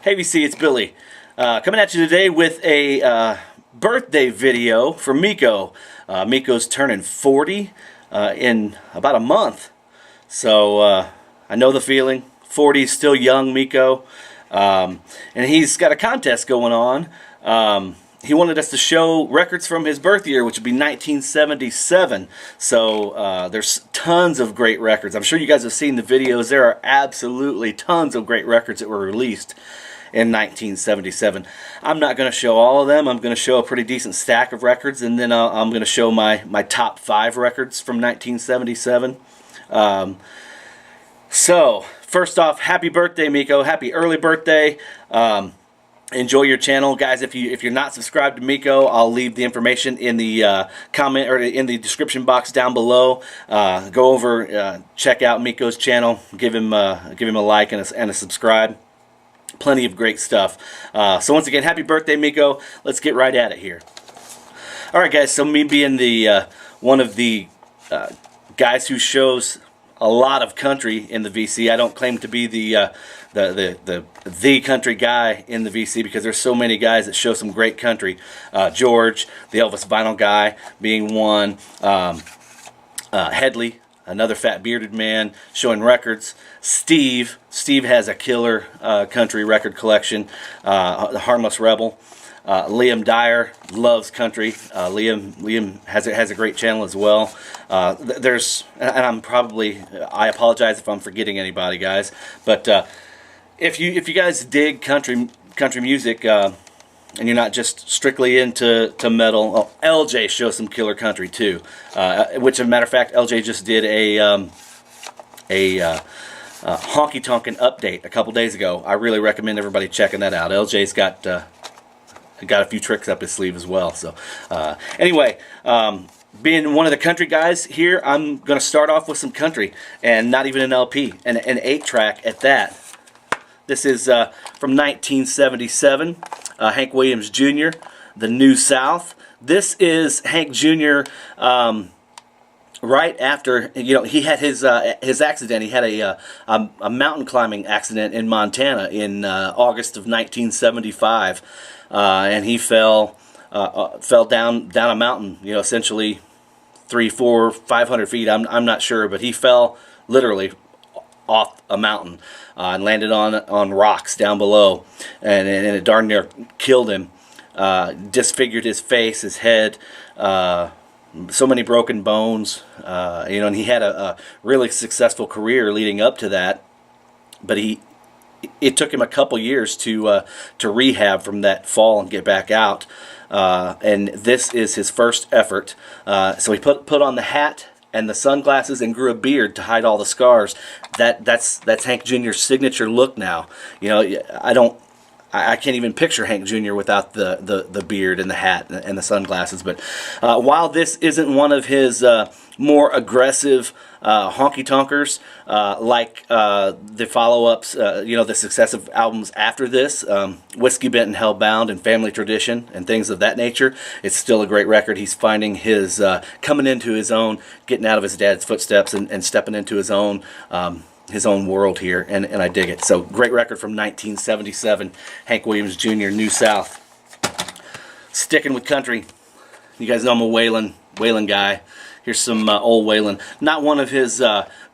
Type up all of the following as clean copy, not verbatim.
Hey VC, it's Billy. Coming at you today with a birthday video for Mikko. Mikko's turning 40 in about a month. So I know the feeling. 40 is still young, Mikko. And he's got a contest going on. He wanted us to show records from his birth year, which would be 1977. So there's tons of great records. I'm sure you guys have seen the videos. There are absolutely tons of great records that were released in 1977. I'm not going to show all of them. I'm going to show a pretty decent stack of records, and then I'm going to show my top 5 records from 1977. So first off, happy birthday, Mikko. Happy early birthday. Enjoy your channel, guys. If you're not subscribed to Mikko, I'll leave the information in the comment or in the description box down below. Go over, check out Mikko's channel, give him a like and a subscribe. Plenty of great stuff. So once again, happy birthday, Mikko. Let's get right at it here. All right, guys. So me being the one of the guys who shows a lot of country in the VC. I don't claim to be the country guy in the VC because there's so many guys that show some great country. George, the Elvis vinyl guy, being one. Headley, another fat bearded man showing records. Steve has a killer country record collection. The Harmless Rebel. Liam Dyer loves country. Liam has a great channel as well. I apologize if I'm forgetting anybody, guys, but if you guys dig country music and you're not just strictly into metal, LJ shows some killer country too. Which, as a matter of fact, LJ just did a honky tonkin' update a couple days ago. I really recommend everybody checking that out. LJ's got a few tricks up his sleeve as well. So anyway, being one of the country guys here, I'm going to start off with some country, and not even an LP, an 8-track at that. This is from 1977, Hank Williams Jr., The New South. This is Hank Jr. Right after, he had his accident. He had a mountain climbing accident in Montana in August of 1975, and he fell down a mountain. Essentially 300, 400, 500 feet. I'm not sure, but he fell literally off a mountain and landed on rocks down below, and it darn near killed him. Disfigured his face, his head. So many broken bones, and he had a really successful career leading up to that, but it took him a couple years to rehab from that fall and get back out, and this is his first effort. So he put on the hat and the sunglasses and grew a beard to hide all the scars. That's Hank Jr.'s signature look now. I can't even picture Hank Jr. without the beard and the hat and the sunglasses. But while this isn't one of his more aggressive honky-tonkers like the follow-ups, the successive albums after this, Whiskey Bent and Hellbound and Family Tradition and things of that nature, it's still a great record. He's finding his, coming into his own, getting out of his dad's footsteps and stepping into his own world here, and I dig it. So great record from 1977, Hank Williams Jr., New South. Sticking with country, you guys know I'm a Waylon guy. Here's some old Waylon. Not one of his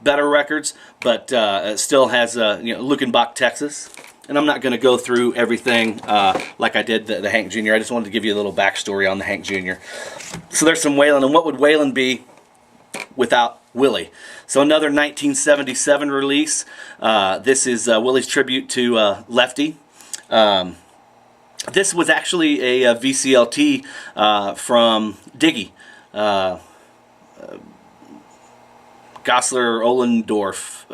better records, but it still has Luckenbach, Texas. And I'm not going to go through everything like I did the Hank Jr. I just wanted to give you a little backstory on the Hank Jr. So there's some Waylon, and what would Waylon be without Willie? So another 1977 release. This is Willie's tribute to Lefty. This was actually a VCLT from Diggy. Gosler, Ohlendorf.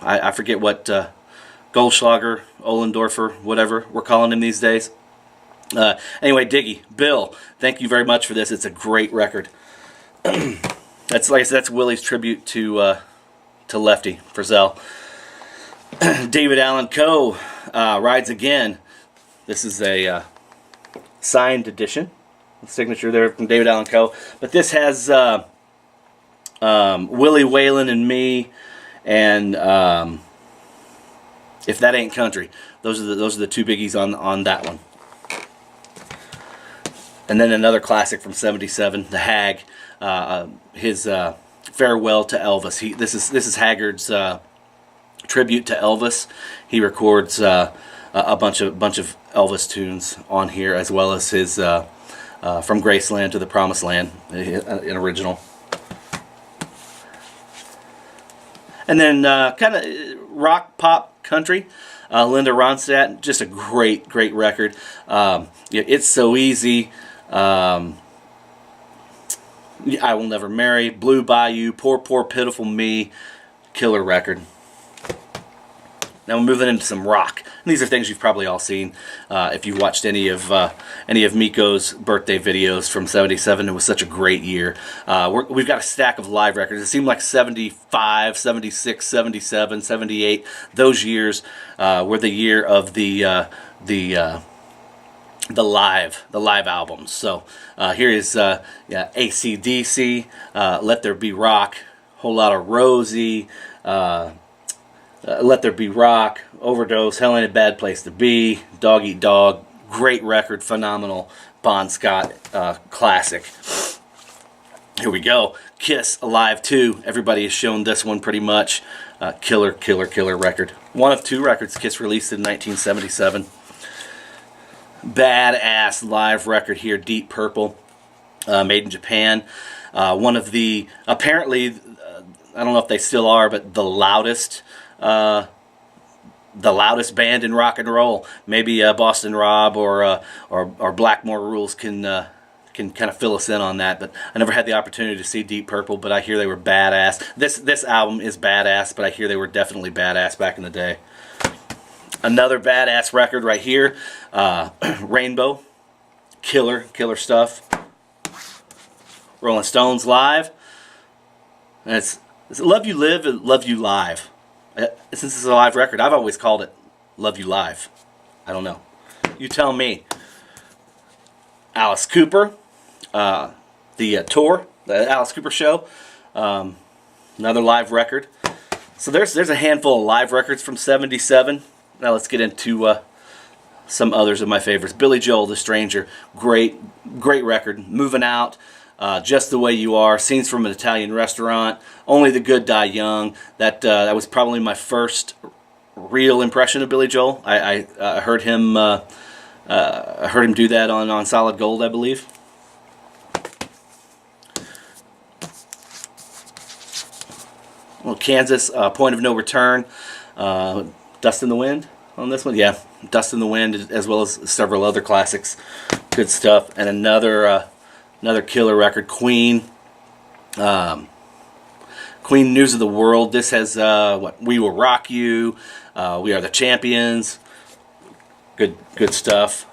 I forget what Goldschlager, Ohlendorfer, whatever we're calling him these days. Anyway, Diggy, Bill, thank you very much for this. It's a great record. That's, like I said, that's Willie's tribute to Lefty, Frizzell. David Allan Coe, Rides Again. This is a signed edition. Signature there from David Allan Coe. But this has Willie Waylon and me and If that ain't country, those are the two biggies on that one. And then another classic from '77, The Hag, his Farewell to Elvis. This is Haggard's tribute to Elvis. He records a bunch of Elvis tunes on here, as well as his From Graceland to the Promised Land, an original. And then kind of rock, pop, country. Linda Ronstadt, just a great record. It's So Easy. I Will Never Marry, Blue Bayou, Poor Pitiful Me, killer record. Now we're moving into some rock. And these are things you've probably all seen if you've watched any of Mikko's birthday videos from '77. It was such a great year. We've got a stack of live records. It seemed like '75, '76, '77, '78. Those years were the year of the live albums. So here is AC/DC, Let There Be Rock, Whole Lot of Rosie, Let There Be Rock, Overdose, Hell Ain't a Bad Place to Be, Dog Eat Dog. Great record, phenomenal Bon Scott classic. Here we go. Kiss, Alive 2. Everybody has shown this one pretty much. Killer record. One of two records Kiss released in 1977. Badass live record here, Deep Purple, made in Japan. One of the, apparently, I don't know if they still are, but the loudest band in rock and roll. Maybe Boston Rob or Blackmore Rules can kind of fill us in on that. But I never had the opportunity to see Deep Purple, but I hear they were badass. This album is badass, but I hear they were definitely badass back in the day. Another badass record right here, Rainbow, killer stuff. Rolling Stones live. And it's Love You Live and Love You Live. Since it's a live record, I've always called it Love You Live. I don't know. You tell me. Alice Cooper, the tour, the Alice Cooper show, another live record. So there's a handful of live records from '77. Now let's get into some others of my favorites. Billy Joel, The Stranger, great record. Moving Out, Just the Way You Are, Scenes from an Italian Restaurant, Only the Good Die Young. That was probably my first real impression of Billy Joel. I heard him do that on Solid Gold, I believe. Well, Kansas, Point of No Return, Dust in the Wind on this one. Yeah, Dust in the Wind, as well as several other classics. Good stuff. And another killer record, Queen. Queen, News of the World. This has We Will Rock You, We Are the Champions. Good stuff.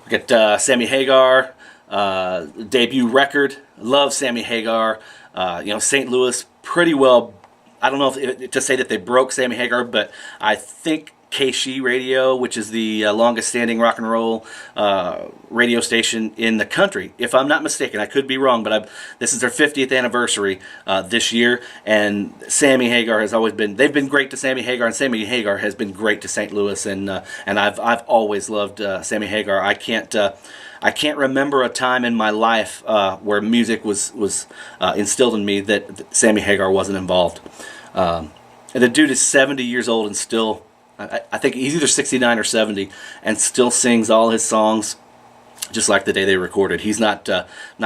We got Sammy Hagar, debut record. Love Sammy Hagar. St. Louis pretty well. I don't know if to say that they broke Sammy Hagar, but I think KC Radio, which is the longest standing rock and roll radio station in the country, if I'm not mistaken. I could be wrong, but this is their 50th anniversary this year, and Sammy Hagar has always been. They've been great to Sammy Hagar, and Sammy Hagar has been great to St. Louis, and I've always loved Sammy Hagar. I can't remember a time in my life where music was instilled in me that Sammy Hagar wasn't involved. And the dude is 70 years old and still. I think he's either 69 or 70, and still sings all his songs just like the day they recorded. He's not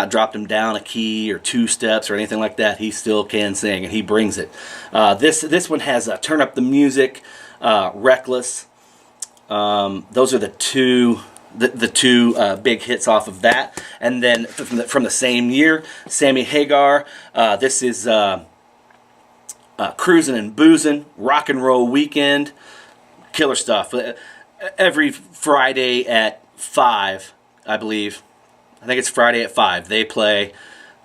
dropped him down a key or 2 steps or anything like that. He still can sing, and he brings it. This one has Turn Up the Music, Reckless. Those are the two big hits off of that. And then from the same year, Sammy Hagar. This is Cruising and Boozing, Rock and Roll Weekend. Killer stuff. Every Friday at 5, I believe. I think it's Friday at 5. They play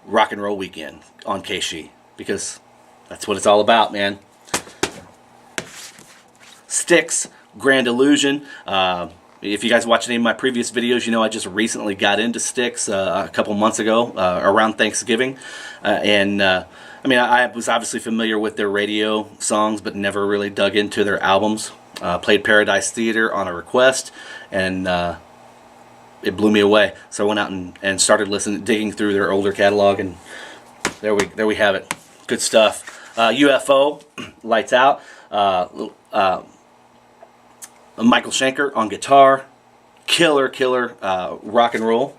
Rock and Roll Weekend on KC, because that's what it's all about, man. Styx, Grand Illusion. If you guys watch any of my previous videos, you know I just recently got into Styx a couple months ago, around Thanksgiving. I mean, I was obviously familiar with their radio songs, but never really dug into their albums. Played Paradise Theater on a request, and it blew me away. So I went out and started digging through their older catalog, and there we have it. Good stuff. UFO, Lights Out. Michael Schenker on guitar. Killer rock and roll.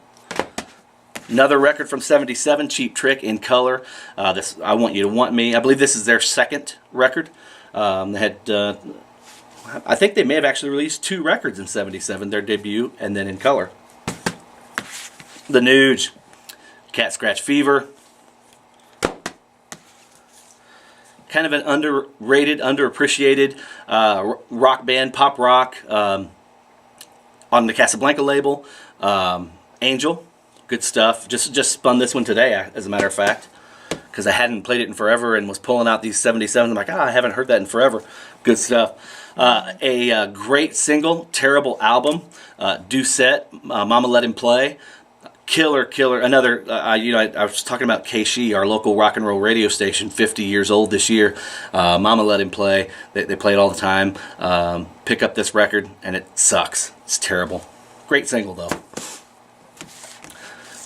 Another record from '77, Cheap Trick, in color. This I Want You to Want Me. I believe this is their second record. They had, I think they may have actually released 2 records in '77, their debut, and then in color. The Nuge, Cat Scratch Fever. Kind of an underrated, underappreciated rock band, pop rock, on the Casablanca label. Angel. Good stuff. Just spun this one today, as a matter of fact, because I hadn't played it in forever and was pulling out these 77s. I'm like, I haven't heard that in forever. Good stuff. A great single, terrible album, Doucette, Mama Let Him Play. Killer. Another, I was talking about KSHE, our local rock and roll radio station, 50 years old this year. Mama Let Him Play. They play it all the time. Pick up this record, and it sucks. It's terrible. Great single, though.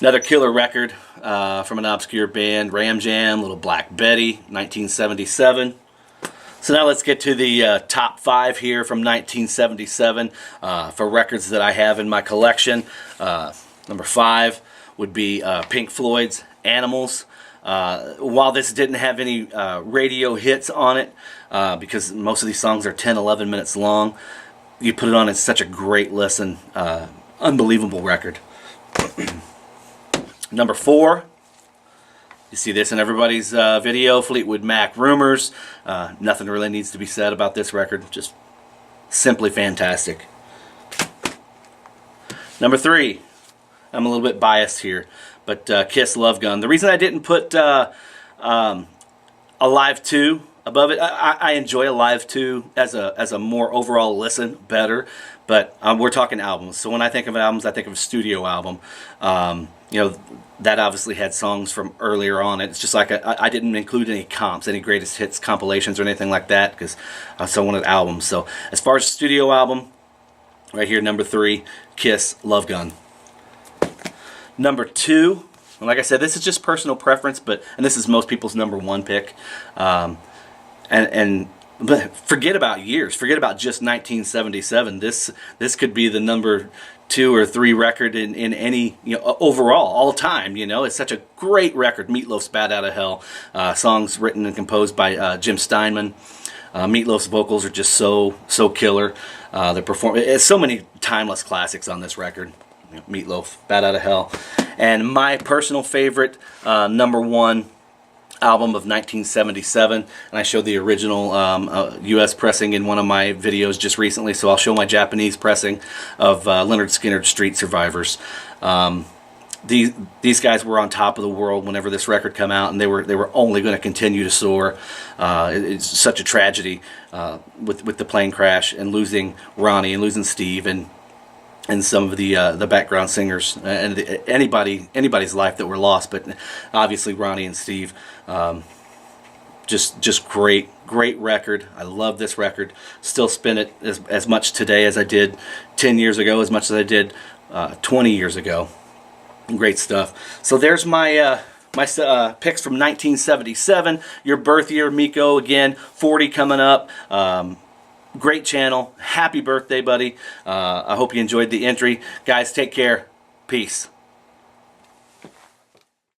Another killer record from an obscure band, Ram Jam, Little Black Betty, 1977. So now let's get to the top 5 here from 1977 for records that I have in my collection. Number 5 would be Pink Floyd's Animals. While this didn't have any radio hits on it, because most of these songs are 10, 11 minutes long, you put it on, it's such a great listen. Unbelievable record. Number 4, you see this in everybody's video, Fleetwood Mac, Rumors. Nothing really needs to be said about this record, just simply fantastic. Number 3, I'm a little bit biased here, but Kiss, Love Gun. The reason I didn't put Alive 2 above it, I enjoy Alive 2 as a more overall listen better, but we're talking albums. So when I think of albums, I think of a studio album. You know, that obviously had songs from earlier on. It's just like I didn't include any comps, any greatest hits compilations or anything like that, because I still wanted albums. So as far as studio album, right here, number 3, Kiss, Love Gun. Number 2, and like I said, this is just personal preference, and this is most people's number 1 pick. But forget about years. Forget about just 1977. This could be the number 2 or 3 record in any, overall, all time. It's such a great record. Meatloaf's Bad Outta Hell. Songs written and composed by Jim Steinman. Meatloaf's vocals are just so killer. There's so many timeless classics on this record. Meatloaf, Bad Outta Hell. And my personal favorite, number 1 album of 1977, and I showed the original U.S. pressing in one of my videos just recently, so I'll show my Japanese pressing of Lynyrd Skynyrd's Street Survivors. These guys were on top of the world whenever this record came out, and they were only going to continue to soar. It's such a tragedy with the plane crash and losing Ronnie and losing Steve and some of the background singers and anybody's life that were lost, but obviously Ronnie and Steve. Just great record. I love this record. Still spin it as much today as I did 10 years ago, as much as I did 20 years ago. Great stuff. So there's my picks from 1977. Your birth year, Mikko, again, 40 coming up. Great channel. Happy birthday, buddy. I hope you enjoyed the entry. Guys, take care. Peace.